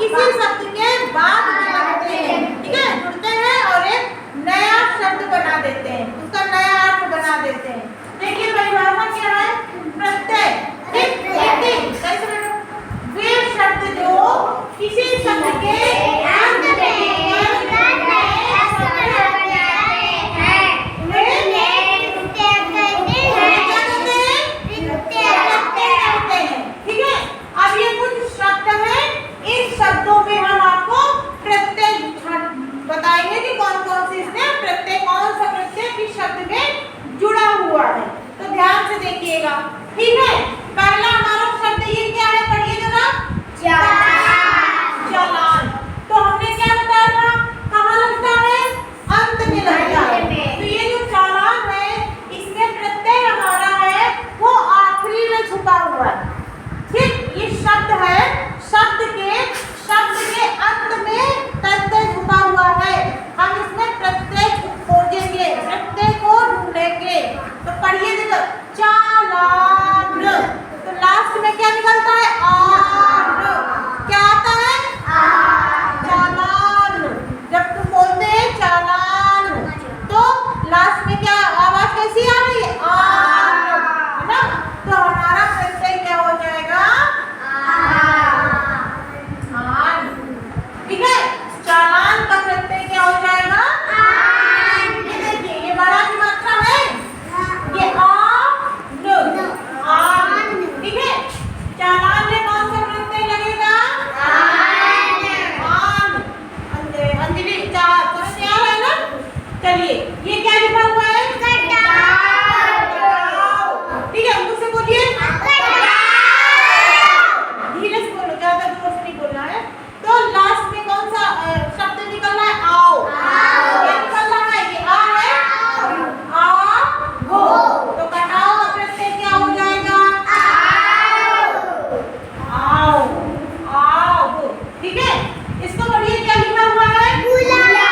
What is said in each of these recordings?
किसी शब्द के बाद जुड़ते हैं, ठीक है, जुड़ते हैं और एक नया शब्द बना देते हैं, उसका नया अर्थ बना देते हैं। देखिए परिभाषा क्या है, प्रत्यय, वे शब्द जो किसी शब्द के अंत शब्दों में हम आपको प्रत्यय बताएंगे कि कौन कौन से इसमें प्रत्यय, कौन सा प्रत्यय किस शब्द में जुड़ा हुआ है। तो ध्यान से देखिएगा, ठीक है। पहला हमारा शब्द ये क्या है, पढ़िए जरा, चालान। तो हमने क्या बताया था, कहाँ लगता है, अंत में लगता है। तो ये जो चालान है इसमें प्रत्यय हमारा है वो आखिरी में छुपा हुआ है, ठीक। ये शब्द है, शब्द के अंत में प्रत्यय छुपा हुआ है। हम इसमें प्रत्यय खोजेंगे, प्रत्यय को ढूंढेंगे। तो पढ़िए देखो, चालान, तो लास्ट में क्या निकलता है, आन। क्या आता है, चालान। जब तुम बोलते हैं चालान तो लास्ट में क्या आवाज कैसी आ रही है, आन, है ना। तो हमारा प्रत्यय क्या हो जाएगा, ठीक है। चालान का प्रत्यय क्या हो जाएगा, देखिए ये बड़ा की मात्रा है, ये आन, ठीक है। चालान में कौन सा प्रत्यय लगेगा, आन। अंजलि क्या है ना, चलिए ये क्या लिखा हुआ है, ठीक है, मुझसे बोलिए, धीरे से बोलो, ज्यादा जोर से नहीं बोलना है। तो लास्ट में कौन सा शब्द निकल रहा है, आओ। क्या निकल रहा है, ये आ है, आओ। तो कटाओ का प्रत्यय क्या हो जाएगा, आओ, आओ, ठीक है। इसको पढ़िए, क्या लिखा हुआ है, बुलावा।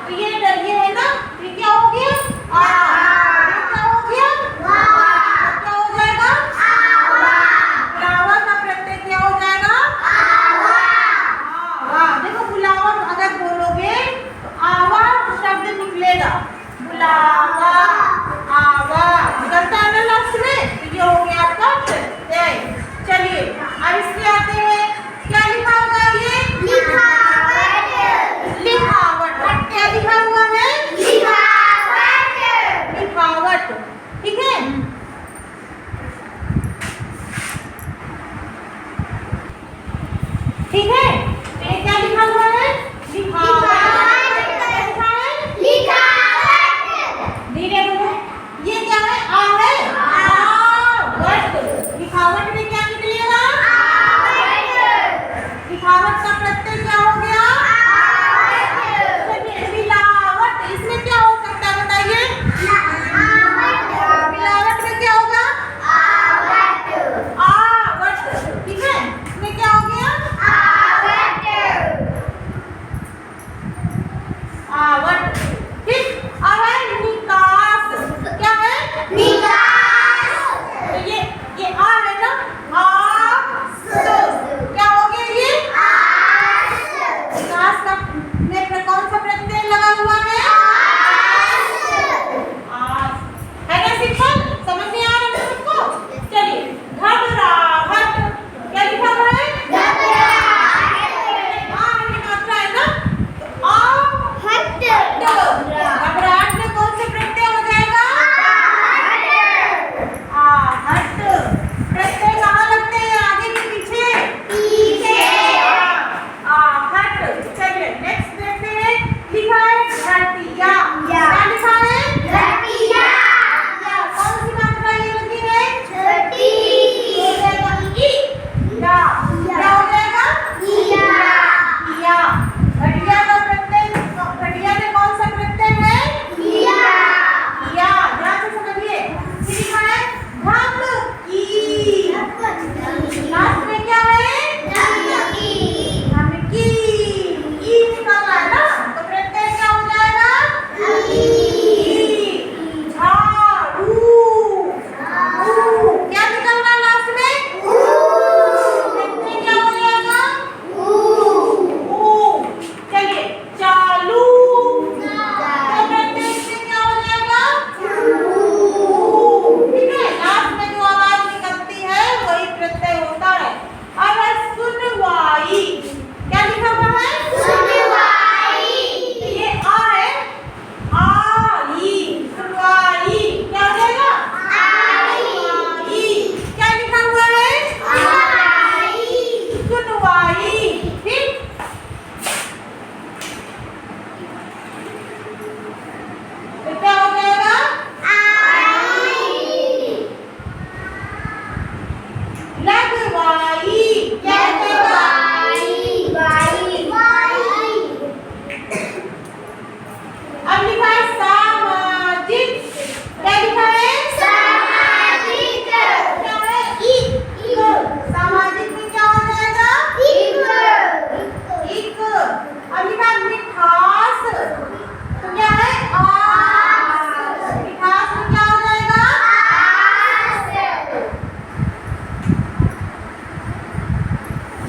तो ये है ना, ये क्या हो गया, क्या हो गया, क्या हो जाएगा, बुलावा का प्रत्यय क्या हो जाएगा, देखो बुलावा अगर बोलोगे तो आवा शब्द निकलेगा, बुलावा, आवा निकलता है ना लास्ट में। तो ये हो गया आपका प्रत्यय। चलिए अब इसमें आते हैं, क्या लिखा हुआ है, ये लिखावट। क्या लिखा हुआ है, लिखावट, ठीक है। ठीक है, ये क्या लिखा हुआ है, धीरे बोलो, ये क्या है, आ है, लिखावट में क्या निकलेगा, लिखावट का प्रत्यय क्या हो गया, मिलावट। इसमें क्या हो सकता है बताइए, मिलावट में क्या होगा, आवट, ठीक है। इसमें क्या हो गया,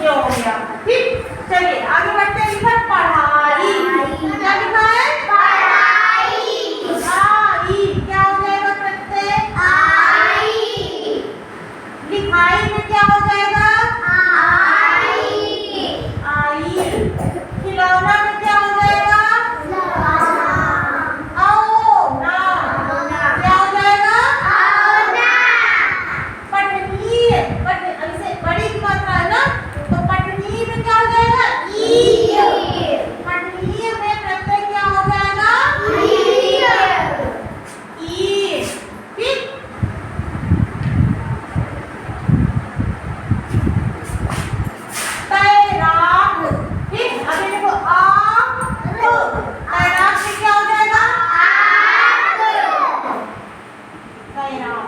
ये हो गया। ठीक, चलिए आगे बढ़ते हैं। लिखा पढ़ाई। क्या लिखा है? पढ़ाई। आई क्या हो जाएगा? प्रत्यय आई। लिखाई में क्या हो जाएगा? आई। आई। खिलौना में क्या हो जाएगा? आओ ना। क्या हो जाएगा? आओ ना। पठनीय, ऐसे बड़ी की मात्रा है ना, तो पठनीय में क्या हो जाएगा? ई। पठनीय में प्रत्यय क्या हो जाएगा? ई। ठीक, तैराक। ठीक, अभी देखो तैराक में क्या हो जाएगा? तैराक।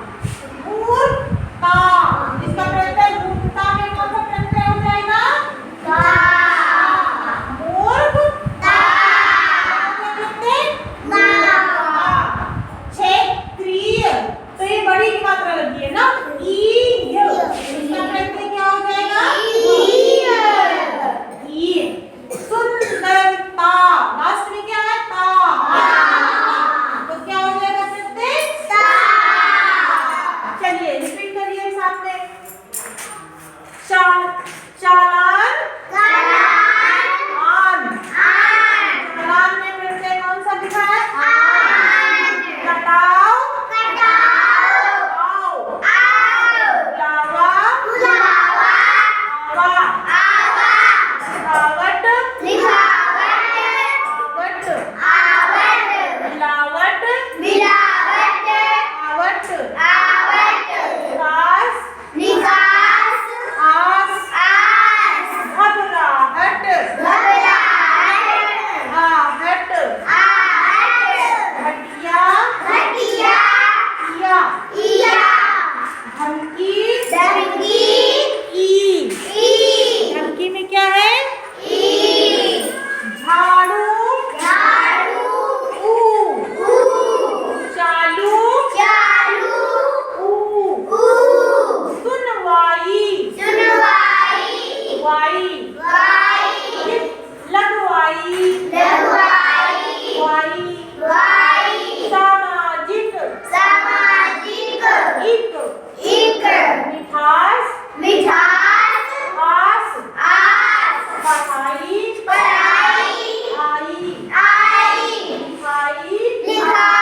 मूर्खता, इसका प्रत्यय मूर्खता में कौन सा प्रत्यय हो जाएगा? मूर्खता। क्षेत्रीय, तो ये बड़ी की मात्रा लगी है ना, ई। इसका प्रत्यय क्या हो जाएगा? ई। सुंदरता, लास्ट में क्या है? ता। तो क्या हो जाएगा प्रत्यय? चलिए रिपीट करिए साथ में। चालान। आन। चालान में प्रत्यय कौन सा लिखा है? कटाव। आओ। लिखावट। धमकी में क्या है? झाड़ू। चालू। सुनवाई। वाई। लगवाई। वाई। सामाजिक। इक। मिठास। आस। पढ़ाई। आई। लिखाई।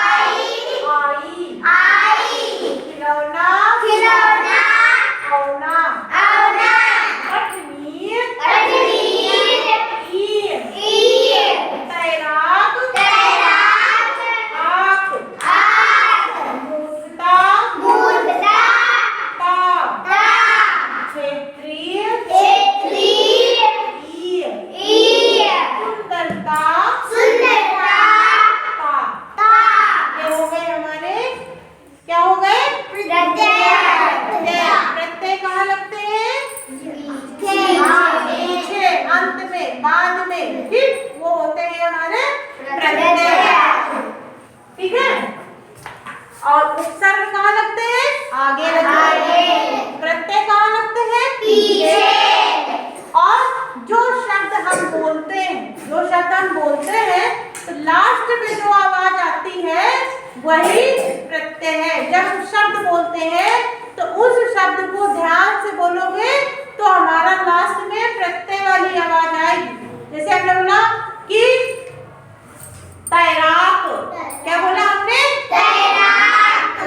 आई। खिलौना। औना। पठनीय। ई। तैराक। आँख। मूर्खता। ता। क्षेत्रीय। ई। सुंदरता। ता। ये हो गए हमारे, क्या हो गए? प्रत्यय कहाँ लगते हैं? पीछे, अंत में, बाद में। ठीक, वो होते हैं हमारे प्रत्यय। ठीक है, और उपसर्ग कहाँ लगते हैं? आगे लगते हैं। प्रत्यय कहाँ लगते हैं? पीछे। और जो शब्द हम बोलते हैं तो लास्ट में जो आवाज आती है वही प्रत्यय है। जब हम शब्द बोलते हैं तो उस शब्द को ध्यान से बोलोगे तो हमारा लास्ट में प्रत्यय वाली आवाज आएगी। जैसे हमने बोला कि तैराक, क्या बोला हमने?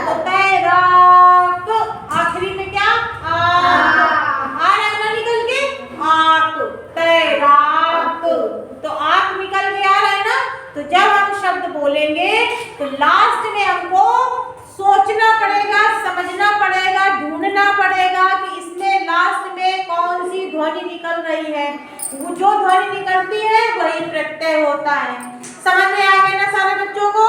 तो तैराक, आखिरी में क्या? आ रहा ना निकल के? आक। तैराक, तो आक निकल के आ रहा है ना। तो जब हम शब्द बोलेंगे तो लास्ट में हमको सोचना पड़ेगा, समझना पड़ेगा, ढूंढना पड़ेगा कि इसमें लास्ट में कौन सी ध्वनि निकल रही है। वो जो ध्वनि निकलती है वही प्रत्यय होता है। समझ में आ गया ना सारे बच्चों को?